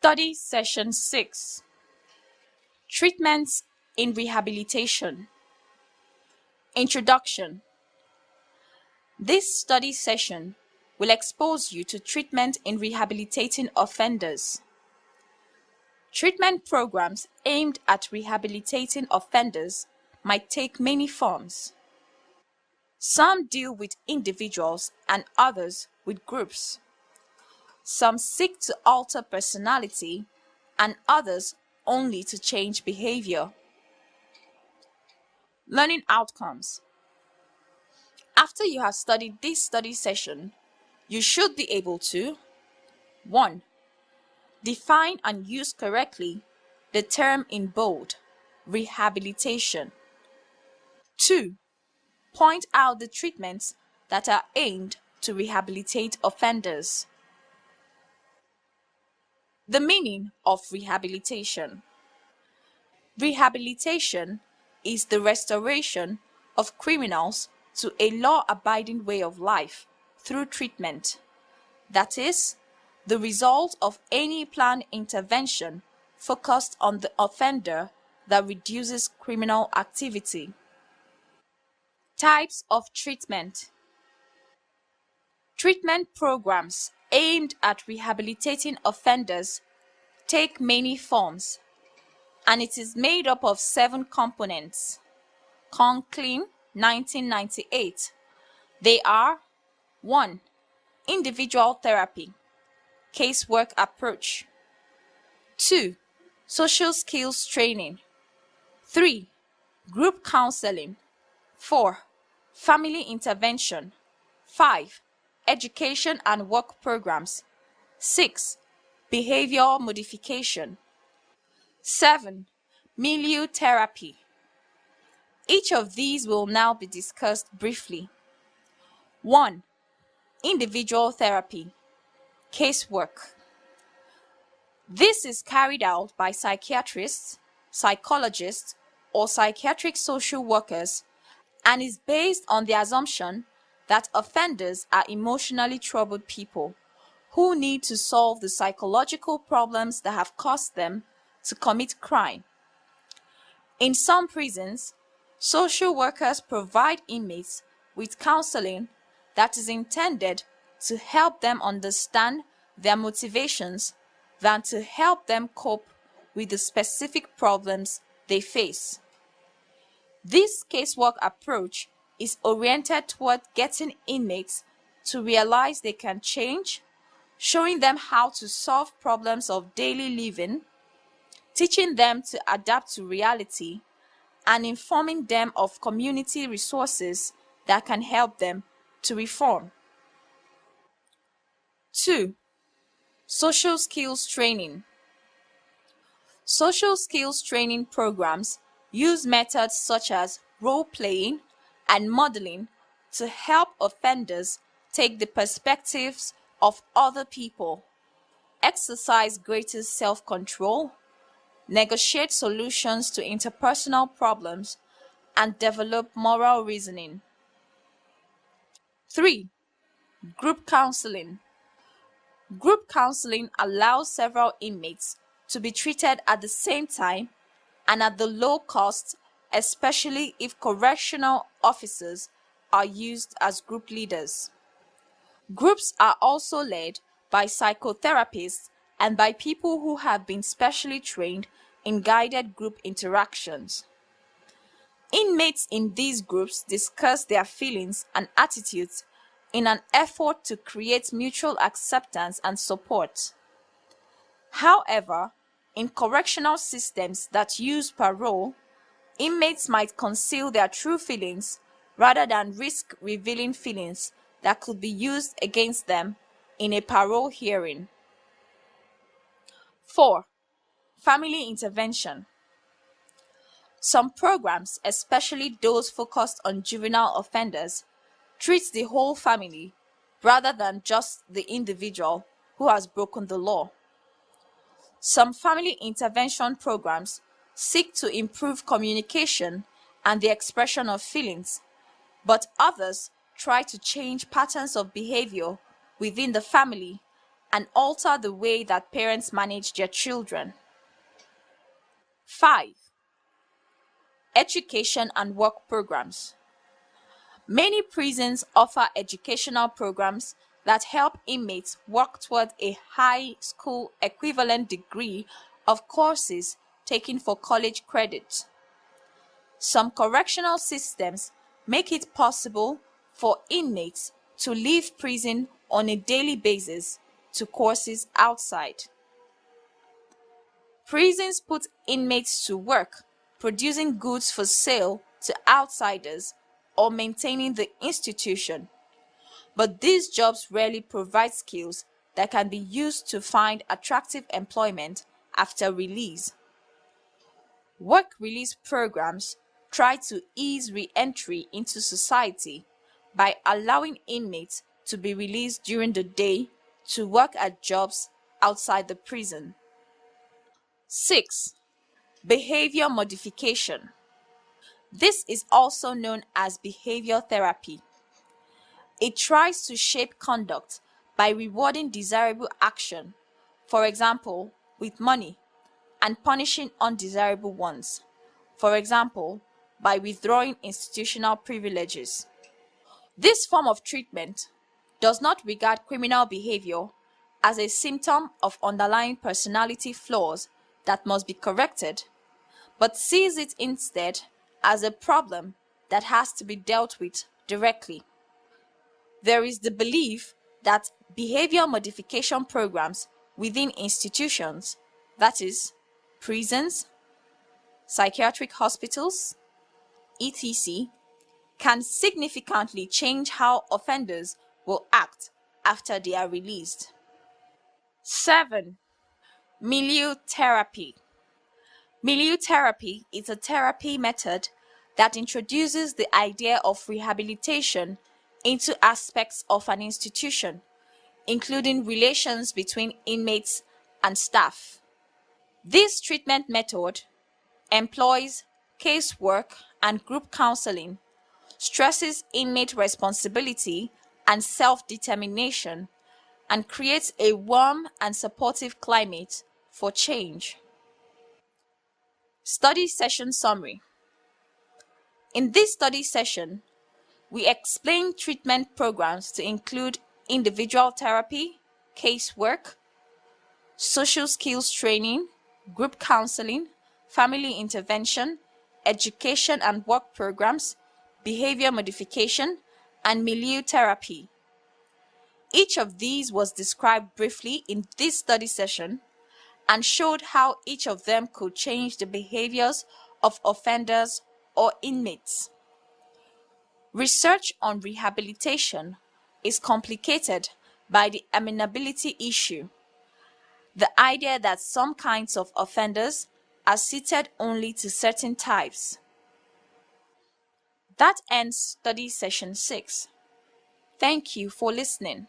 Study Session 6. Treatments in Rehabilitation. Introduction. This study session will expose you to treatment in rehabilitating offenders. Treatment programs aimed at rehabilitating offenders might take many forms. Some deal with individuals and others with groups. Some seek to alter personality and others only to change behavior. Learning outcomes. After you have studied this study session, you should be able to 1. Define and use correctly the term in bold, rehabilitation. 2. Point out the treatments that are aimed to rehabilitate offenders. The meaning of rehabilitation. Rehabilitation is the restoration of criminals to a law-abiding way of life through treatment. That is, the result of any planned intervention focused on the offender that reduces criminal activity. Types of treatment. Treatment programs aimed at rehabilitating offenders take many forms, and it is made up of 7 components. Conklin, 1998. They are 1. Individual therapy, casework approach. 2. Social skills training. 3. Group counseling. 4. Family intervention. 5. Education and work programs. 6. Behavioral modification. 7. Milieu therapy. Each of these will now be discussed briefly. 1. Individual therapy, casework. This is carried out by psychiatrists, psychologists, or psychiatric social workers and is based on the assumption that offenders are emotionally troubled people who need to solve the psychological problems that have caused them to commit crime. In some prisons, social workers provide inmates with counseling that is intended to help them understand their motivations than to help them cope with the specific problems they face. This casework approach is oriented toward getting inmates to realize they can change, showing them how to solve problems of daily living, teaching them to adapt to reality, and informing them of community resources that can help them to reform. 2. Social skills training. Social skills training programs use methods such as role-playing and modeling to help offenders take the perspectives of other people, exercise greater self-control, negotiate solutions to interpersonal problems, and develop moral reasoning. 3. Group counseling. Group counseling allows several inmates to be treated at the same time and at the low cost, especially if correctional officers are used as group leaders. Groups are also led by psychotherapists and by people who have been specially trained in guided group interactions. Inmates in these groups discuss their feelings and attitudes in an effort to create mutual acceptance and support. However, in correctional systems that use parole, inmates might conceal their true feelings rather than risk revealing feelings that could be used against them in a parole hearing. 4. Family intervention. Some programs, especially those focused on juvenile offenders, treat the whole family rather than just the individual who has broken the law. Some family intervention programs seek to improve communication and the expression of feelings, but others try to change patterns of behavior within the family and alter the way that parents manage their children. 5. Education and work programs. Many prisons offer educational programs that help inmates work toward a high school equivalent degree of courses taken for college credit. Some correctional systems make it possible for inmates to leave prison on a daily basis to courses outside. Prisons put inmates to work producing goods for sale to outsiders or maintaining the institution, but these jobs rarely provide skills that can be used to find attractive employment after release. Work release programs try to ease re-entry into society by allowing inmates to be released during the day to work at jobs outside the prison. 6. Behavior modification. This is also known as behavior therapy. It tries to shape conduct by rewarding desirable action, for example, with money, and punishing undesirable ones, for example, by withdrawing institutional privileges. This form of treatment does not regard criminal behavior as a symptom of underlying personality flaws that must be corrected, but sees it instead as a problem that has to be dealt with directly. There is the belief that behavior modification programs within institutions, that is, prisons, psychiatric hospitals, etc., can significantly change how offenders will act after they are released. 7. Milieu therapy. Milieu therapy is a therapy method that introduces the idea of rehabilitation into aspects of an institution, including relations between inmates and staff. This treatment method employs casework and group counseling, stresses inmate responsibility and self-determination, and creates a warm and supportive climate for change. Study session summary. In this study session, we explain treatment programs to include individual therapy, casework, social skills training, group counseling, family intervention, education and work programs, behavior modification, and milieu therapy. Each of these was described briefly in this study session and showed how each of them could change the behaviors of offenders or inmates. Research on rehabilitation is complicated by the amenability issue, the idea that some kinds of offenders are suited only to certain types. That ends study session 6. Thank you for listening.